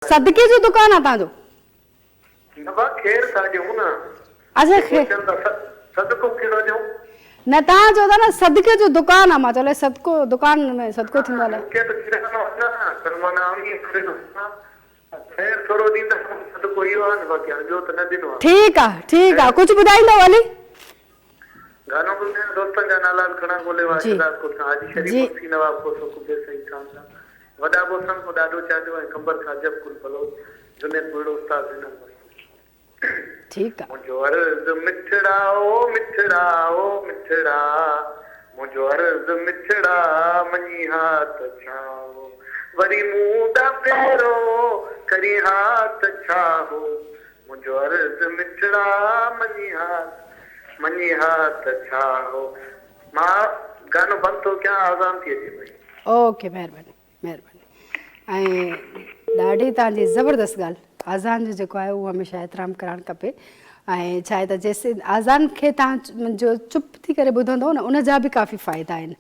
सदके जो दुकान आहे तव्हांजो? न बा खैर था ॾियूं न। अच्छा खे सदको कहिड़ो ॾियूं? न तव्हां चओ था न सदके जो दुकान आहे, मां चयो सदको दुकान में सदको थींदो आहे। मूंखे त किरानो न पर माना खैर थोरो ॾींदा सदको इहो आहे न, बाक़ी ॿियो त न ॾिनो आहे। ठीकु आहे कुझु ॿुधाईंदो हली? गानो ॿुधाए दोस्तनि जा नाला खणा ॻोल्हे वाशिदार को हाजी शरीफ जी। मुफ्ती नवाब को सुखुबे सही खान वॾा बोसन को ॾाढो चाहजो ऐं खबर खां जब कुल भलो जुनेद बुढ़ो उस्ताद हिन ठीकु आहे। मुंहिंजो अर्ज़ मिठड़ा ओ मिठड़ा ओ मिठड़ा मुंहिंजो अर्ज़ मिठड़ा मञी हाथ छाओ वरी मूंदा फेरो करी हाथ छाओ मुंहिंजो अर्ज़ मिठड़ा मञी हाथ छाओ। मां गानो बंदि थो कयां, आज़ान थी अचे पई। ओके, महिरबानी महिरबानी। ऐं ॾाढी तव्हांजी ज़बरदस्त ॻाल्हि, आज़ान जो जेको आहे उहो हमेशह एतिराम करणु खपे। ऐं छा आहे त जेसि आज़ान खे तव्हां जो चुप थी करे ॿुधंदो न, उन जा बि काफ़ी फ़ाइदा आहिनि।